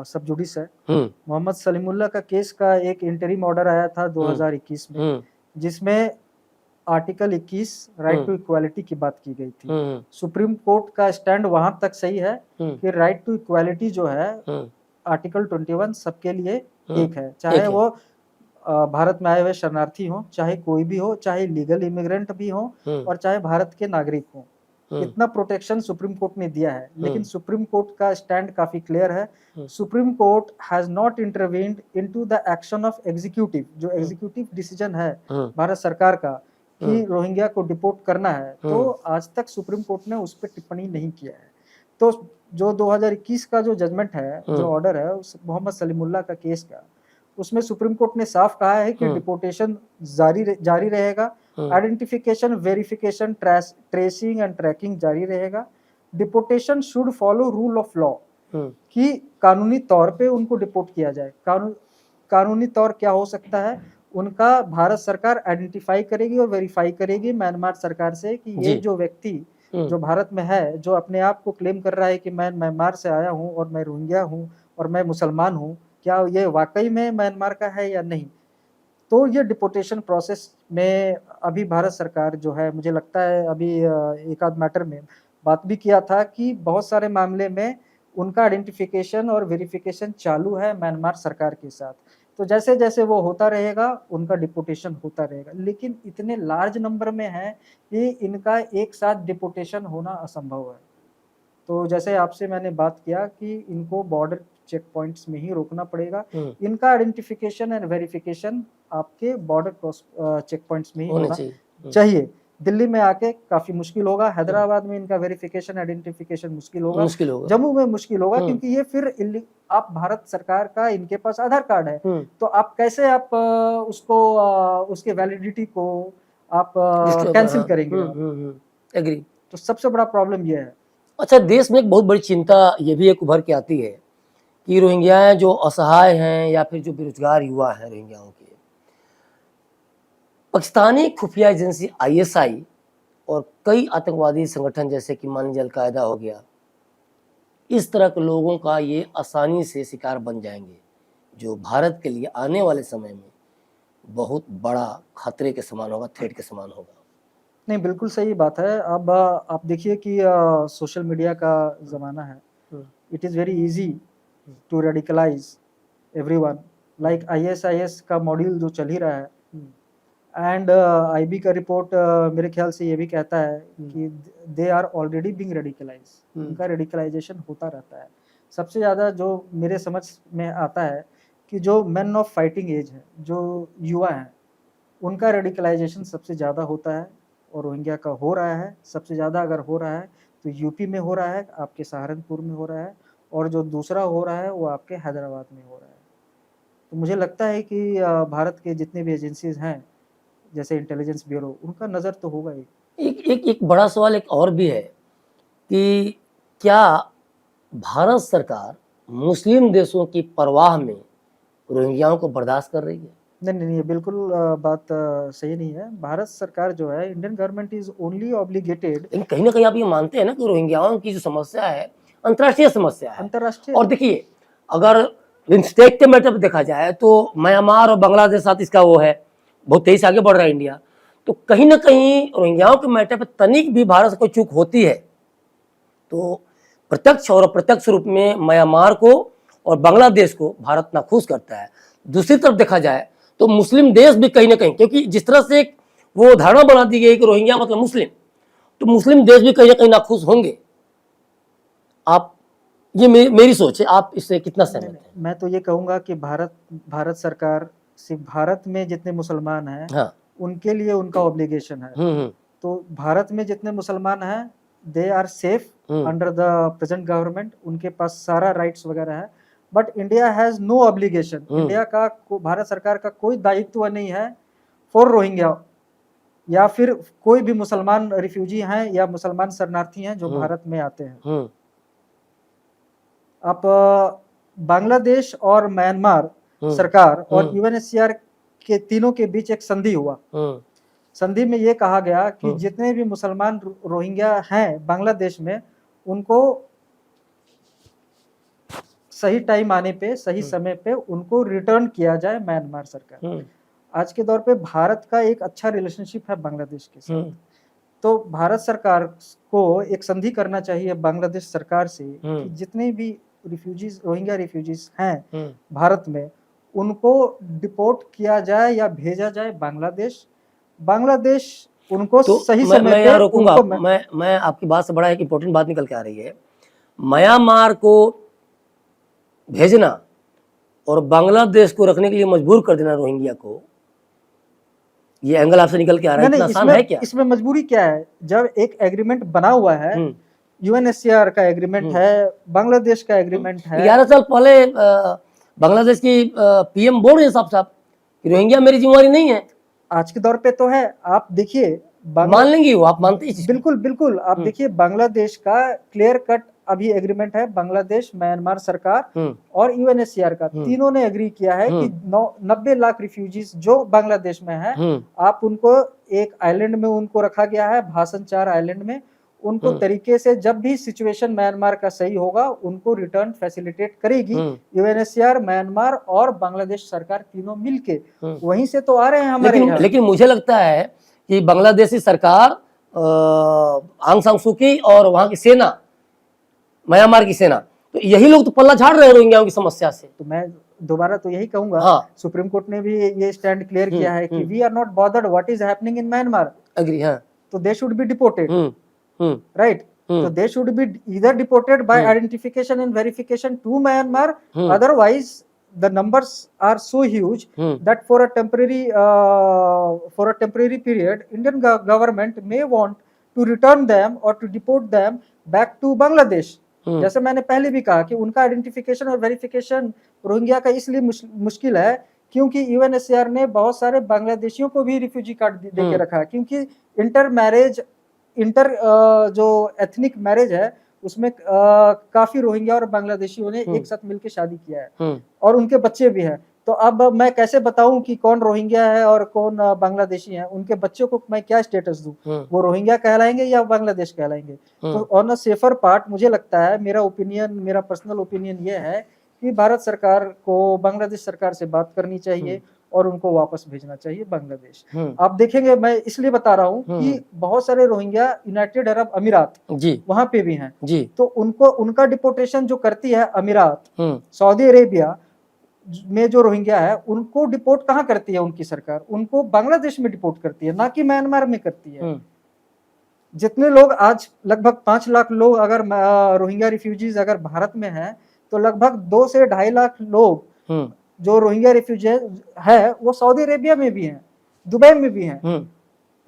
सब जुडिस है। मोहम्मद सलीमुल्लाह का केस का एक इंटरिम ऑर्डर आया था 2021 में, जिसमें आर्टिकल 21 राइट टू इक्वालिटी की बात की गई थी। सुप्रीम कोर्ट का स्टैंड वहां तक सही है कि राइट टू इक्वालिटी जो है आर्टिकल 21 सबके लिए एक है, चाहे वो भारत में आए हुए शरणार्थी हो, चाहे कोई भी हो, चाहे लीगल इमिग्रेंट भी हो और चाहे भारत के नागरिक हो, इतना प्रोटेक्शन सुप्रीम कोर्ट ने दिया है। लेकिन सुप्रीम कोर्ट का स्टैंड काफी क्लियर है। Supreme court has not intervened into the action of executive, जो एग्जीक्यूटिव डिसीजन है भारत सरकार का कि रोहिंग्या को डिपोर्ट करना है, तो आज तक सुप्रीम कोर्ट ने उस पर टिप्पणी नहीं किया है। तो जो 2021 का जो जजमेंट है, जो ऑर्डर है मोहम्मद सलीमुल्लाह का केस का, उसमें सुप्रीम कोर्ट ने साफ कहा है कि डिपोर्टेशन जारी रहेगा, identification, verification, tracing and tracking जारी रहेगा। Deportation should follow rule of law, कि कानूनी तौर पे उनको डिपोर्ट किया जाए। कानूनी तौर क्या हो सकता है, उनका भारत सरकार आइडेंटिफाई करेगी और वेरीफाई करेगी म्यांमार सरकार से कि ये जो व्यक्ति जो भारत में है, जो अपने आप को क्लेम कर रहा है कि मैं म्यांमार से आया हूँ और मैं रोहिंग्या हूँ और मैं मुसलमान हूँ, क्या ये वाकई में म्यांमार का है या नहीं। तो ये डिपोर्टेशन प्रोसेस में अभी भारत सरकार जो है, मुझे लगता है अभी एक आध मैटर में बात भी किया था कि बहुत सारे मामले में उनका आइडेंटिफिकेशन और वेरिफिकेशन चालू है म्यांमार सरकार के साथ। तो जैसे जैसे वो होता रहेगा उनका डिपोर्टेशन होता रहेगा, लेकिन इतने लार्ज नंबर में है कि इनका एक साथ डिपोर्टेशन होना असंभव है। तो जैसे आपसे मैंने बात किया कि इनको बॉर्डर चेक पॉइंट्स में ही रोकना पड़ेगा, इनका आइडेंटिफिकेशन एंड वेरिफिकेशन आपके बॉर्डर क्रॉस चेक पॉइंट्स में ही होना चाहिए। दिल्ली में आके काफी मुश्किल होगा, हैदराबाद में इनका वेरिफिकेशन आइडेंटिफिकेशन मुश्किल होगा, मुश्किल होगा। जम्मू में मुश्किल होगा, क्योंकि ये फिर आप भारत सरकार का इनके पास आधार कार्ड है, तो आप कैसे आप उसके वैलिडिटी को आप कैंसिल करेंगे? एग्री। तो सबसे बड़ा प्रॉब्लम ये है। अच्छा, देश में एक बहुत बड़ी चिंता ये भी एक उभर के आती है कि रोहिंग्या जो असहाय हैं या फिर जो बेरोजगार युवा हैं रोहिंग्याओं के, पाकिस्तानी खुफिया एजेंसी आईएसआई और कई आतंकवादी संगठन जैसे कि मान लीजिए अलकायदा हो गया, इस तरह के लोगों का ये आसानी से शिकार बन जाएंगे, जो भारत के लिए आने वाले समय में बहुत बड़ा खतरे के समान होगा, थ्रेट के समान होगा। नहीं, बिल्कुल सही बात है। अब आप देखिए कि सोशल मीडिया का ज़माना है। It is very easy to radicalize everyone, like ISIS का मॉड्यूल जो चल ही रहा है, एंड आईबी का रिपोर्ट मेरे ख्याल से ये भी कहता है कि they are already being radicalize, उनका रेडिकलाइजेशन होता रहता है। सबसे ज़्यादा जो मेरे समझ में आता है कि जो मेन ऑफ फाइटिंग एज है, जो युवा हैं, उनका रेडिकलाइजेशन सबसे ज़्यादा होता है, और रोहिंग्या का हो रहा है। सबसे ज़्यादा अगर हो रहा है तो यूपी में हो रहा है, आपके सहारनपुर में हो रहा है, और जो दूसरा हो रहा है वो आपके हैदराबाद में हो रहा है। तो मुझे लगता है कि भारत के जितने भी एजेंसीज हैं, जैसे इंटेलिजेंस ब्यूरो, उनका नज़र तो होगा ही। एक बड़ा सवाल एक और भी है कि क्या भारत सरकार मुस्लिम देशों की परवाह में रोहिंग्याओं को बर्दाश्त कर रही है? नहीं, ये बिल्कुल बात सही नहीं है। भारत सरकार जो है, Indian government is only obligated. लेकिन कहीं ना कहीं आप ये मानते हैं ना कि रोहिंग्याओं की जो समस्या है अंतर्राष्ट्रीय समस्या है। अंतर्राष्ट्रीय। और देखिए, अगर बिम्स्टेक के मैटर पर देखा जाए तो म्यांमार और बांग्लादेश साथ इसका वो है, बहुत तेजी से आगे बढ़ रहा है इंडिया। तो कहीं ना कहीं रोहिंग्याओं के मैटर पर तनिक भी भारत से कोई चूक होती है तो प्रत्यक्ष और अप्रत्यक्ष रूप में म्यांमार को और बांग्लादेश को भारत नाखुश करता है। दूसरी तरफ देखा जाए तो मुस्लिम देश भी कहीं ना कहीं, क्योंकि जिस तरह से एक वो धारणा बना दी गई कि रोहिंग्या मतलब मुस्लिम, तो मुस्लिम देश भी कहीं ना कहीं नाखुश होंगे। आप ये मेरी सोच है, आप इससे कितना सहमत हैं? मैं तो ये कहूँगा कि भारत सरकार सिर्फ भारत में जितने मुसलमान हैं, हाँ, उनके लिए उनका ऑब्लिगेशन है। तो भारत में जितने मुसलमान हैं, they are safe under the present government, उनके पास सारा राइट्स वगैरह है। But India has no obligation, India का भारत सरकार का कोई दायित्व नहीं है फॉर रोहिंग्या, या फिर कोई भी मुसलमान रिफ्यूजी हैं या मुसलमान शरणार्थी हैं जो भारत में आते हैं। आप बांग्लादेश और म्यांमार सरकार और यूएनएचसीआर के तीनों के बीच एक संधि हुआ। संधि में ये कहा गया कि जितने भी मुसलमान रोहिंग्या हैं बांग्लादेश में, उनको सही टाइम आने पे, सही समय पे उनको रिटर्न किया जाए म्यांमार सरकार। आज के दौर पे भारत का एक अच्छा रिलेशनशिप है बांग्लादेश के साथ, तो भारत सरकार को एक संधि करना चाहिए बांग्लादेश सरकार से कि जितने भी रिफ्यूजीज, रोहिंग्या रिफ्यूजीज हैं भारत में, उनको डिपोर्ट किया जाए या भेजा जाए बांग्लादेश उनको तो सही समय मैं यहाँ रोकूंगा। मैं आपकी बात से बड़ा एक इंपॉर्टेंट बात निकल के आ रही है। म्यांमार को भेजना और बांग्लादेश को रखने के लिए मजबूर कर देना रोहिंग्या को, ये एंगल आपसे निकल के आ रहा है। इतना आसान है क्या? इसमें मजबूरी क्या है? जब एक एग्रीमेंट बना हुआ है, यूएनएचसीआर का एग्रीमेंट है, बांग्लादेश का एग्रीमेंट है। 11 साल पहले बांग्लादेश की पीएम बोल रहे साहब कि रोहिंग्या मेरी जिम्मेवारी नहीं है। आज के दौर पे तो है। आप देखिए, मान लेंगे वो, आप मानते हैं? बिल्कुल। आप देखिए, बांग्लादेश का क्लियर कट अभी एग्रीमेंट है, बांग्लादेश, म्यांमार सरकार और यूएनएचसीआर का, तीनों ने एग्री किया है कि 90 लाख रिफ्यूजीज जो बांग्लादेश में है, आप उनको एक आइलैंड में उनको रखा गया है, भाषण 4 आइलैंड में, उनको तरीके से जब भी सिचुएशन म्यांमार का सही होगा उनको रिटर्न फैसिलिटेट करेगी यूएनएचसीआर, म्यांमार और बांग्लादेश सरकार तीनों मिलके। वहीं से तो आ रहे हैं हमारे। लेकिन मुझे लगता है कि बांग्लादेशी सरकार, आंग सान सू की और वहां की सेना, म्यांमार की सेना, तो यही लोग तो पल्ला झाड़ रहे हैं रोहिंग्याओं की समस्या से। तो मैं दोबारा तो यही कहूंगा, सुप्रीम कोर्ट ने भी ये स्टैंड क्लियर किया है कि we are not bothered what is happening in Myanmar. Agree. तो they should be deported, right? So they should be either deported by identification and verification to Myanmar, otherwise the numbers are so huge that for a temporary period, Indian government may want to return them or to deport them back to Bangladesh. जैसे मैंने पहले भी कहा कि उनका आइडेंटिफिकेशन और वेरिफिकेशन रोहिंग्या का इसलिए मुश्किल है क्योंकि यूएनएचसीआर ने बहुत सारे बांग्लादेशियों को भी रिफ्यूजी कार्ड दे के रखा है, क्योंकि इंटर जो एथनिक मैरिज है उसमें काफी रोहिंग्या और बांग्लादेशियों ने एक साथ मिलकर शादी किया है और उनके बच्चे भी हैं। तो अब मैं कैसे बताऊं कि कौन रोहिंग्या है और कौन बांग्लादेशी है? उनके बच्चों को मैं क्या स्टेटस दूं? वो रोहिंग्या कहलाएंगे या बांग्लादेश कहलाएंगे? तो ऑन अ सेफर पार्ट मुझे लगता है, मेरा पर्सनल ओपिनियन ये है कि भारत सरकार को बांग्लादेश सरकार से बात करनी चाहिए और उनको वापस भेजना चाहिए बांग्लादेश। आप देखेंगे, मैं इसलिए बता रहा हूँ कि बहुत सारे रोहिंग्या यूनाइटेड अरब अमीरात जी वहां पे भी हैं जी, तो उनका डिपोर्टेशन जो करती है अमीरात, सऊदी अरेबिया में जो रोहिंग्या है उनको डिपोर्ट कहाँ करती है उनकी सरकार? उनको बांग्लादेश में डिपोर्ट करती है, ना कि म्यांमार में करती है। जितने लोग आज लगभग 5 लाख लोग अगर रोहिंग्या रिफ्यूजीज अगर भारत में हैं, तो लगभग 2 से 2.5 लाख लोग जो रोहिंग्या रिफ्यूजी है वो सऊदी अरेबिया में भी हैं, दुबई में भी हैं।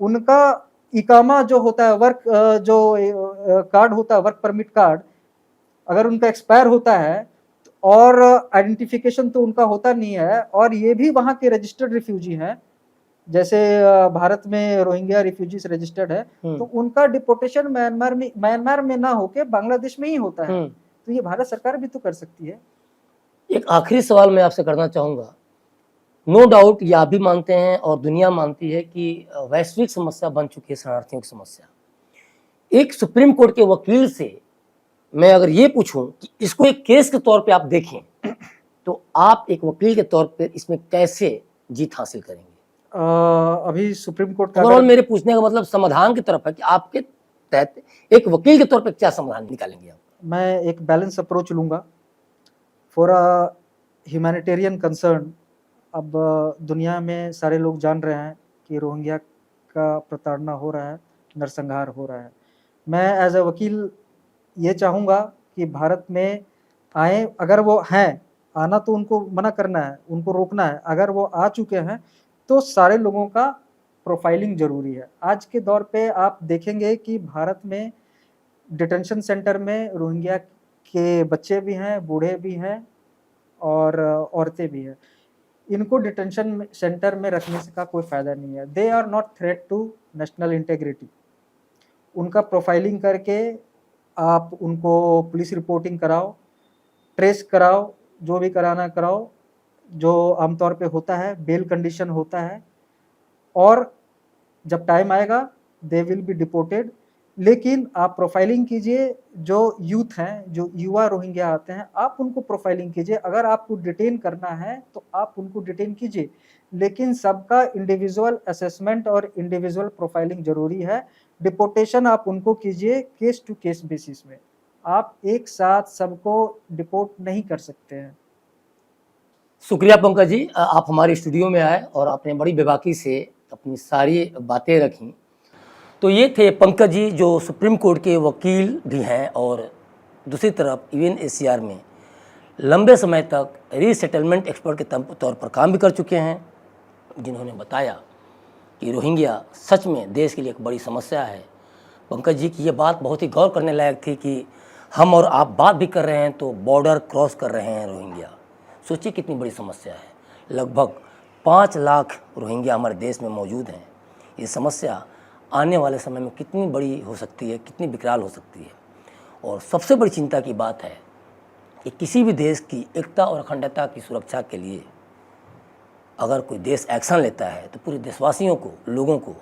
उनका इकामा जो होता है, वर्क जो कार्ड होता है, वर्क परमिट कार्ड, अगर उनका एक्सपायर होता है और आइडेंटिफिकेशन तो उनका होता नहीं है, और ये भी वहां के रजिस्टर्ड रिफ्यूजी हैं, जैसे भारत में रोहिंग्या रिफ्यूजीज रजिस्टर्ड है, तो उनका डिपोर्टेशन म्यांमार में ना होके बांग्लादेश में ही होता है। तो ये भारत सरकार भी तो कर सकती है। एक आखिरी सवाल मैं आपसे करना चाहूंगा। नो डाउट ये आप भी मानते हैं और दुनिया मानती है कि वैश्विक समस्या बन चुकी है शरणार्थियों की समस्या। एक सुप्रीम कोर्ट के वकील से मैं अगर ये पूछूं कि इसको एक केस के तौर पे आप देखें, तो आप एक वकील के तौर पे इसमें कैसे जीत हासिल करेंगे? अभी सुप्रीम कोर्ट का ओवरऑल मेरे पूछने का मतलब समाधान की तरफ है कि आपके तहत एक वकील के तौर पे क्या समाधान निकालेंगे आप? मैं एक बैलेंस अप्रोच लूंगा फॉर अ ह्यूमैनिटेरियन कंसर्न। अब दुनिया में सारे लोग जान रहे हैं कि रोहिंग्या का प्रताड़ना हो रहा है, नरसंहार हो रहा है। मैं एज अ वकील ये चाहूँगा कि भारत में आए, अगर वो हैं, आना तो उनको मना करना है, उनको रोकना है। अगर वो आ चुके हैं तो सारे लोगों का प्रोफाइलिंग जरूरी है। आज के दौर पे आप देखेंगे कि भारत में डिटेंशन सेंटर में रोहिंग्या के बच्चे भी हैं, बूढ़े भी हैं और औरतें भी हैं। इनको डिटेंशन सेंटर में रखने से का कोई फायदा नहीं है। They are not threat to national integrity. उनका प्रोफाइलिंग करके आप उनको पुलिस रिपोर्टिंग कराओ, ट्रेस कराओ, जो भी कराना कराओ, जो आमतौर पे होता है, बेल कंडीशन होता है, और जब टाइम आएगा दे विल बी डिपोर्टेड। लेकिन आप प्रोफाइलिंग कीजिए, जो यूथ हैं, जो युवा रोहिंग्या आते हैं, आप उनको प्रोफाइलिंग कीजिए। अगर आपको डिटेन करना है तो आप उनको डिटेन कीजिए, लेकिन सबका इंडिविजुअल असेसमेंट और इंडिविजुअल प्रोफाइलिंग जरूरी है। डिपोर्टेशन आप उनको कीजिए केस टू केस बेसिस में। आप एक साथ सबको डिपोर्ट नहीं कर सकते हैं। शुक्रिया पंकज जी, आप हमारे स्टूडियो में आए और आपने बड़ी बेबाकी से अपनी सारी बातें रखी। तो ये थे पंकज जी, जो सुप्रीम कोर्ट के वकील भी हैं और दूसरी तरफ यूएनएचसीआर में लंबे समय तक रीसेटलमेंट एक्सपर्ट के तौर पर काम भी कर चुके हैं, जिन्होंने बताया कि रोहिंग्या सच में देश के लिए एक बड़ी समस्या है। पंकज जी की ये बात बहुत ही गौर करने लायक थी कि हम और आप बात भी कर रहे हैं तो बॉर्डर क्रॉस कर रहे हैं रोहिंग्या। सोचिए कितनी बड़ी समस्या है। लगभग 5 लाख रोहिंग्या हमारे देश में मौजूद हैं। ये समस्या आने वाले समय में कितनी बड़ी हो सकती है, कितनी विकराल हो सकती है। और सबसे बड़ी चिंता की बात है कि किसी भी देश की एकता और अखंडता की सुरक्षा के लिए अगर कोई देश एक्शन लेता है तो पूरे देशवासियों को, लोगों को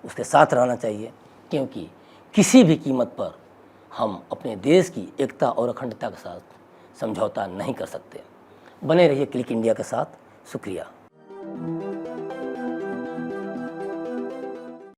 उसके साथ रहना चाहिए, क्योंकि किसी भी कीमत पर हम अपने देश की एकता और अखंडता के साथ समझौता नहीं कर सकते। बने रहिए क्लिक इंडिया के साथ। शुक्रिया।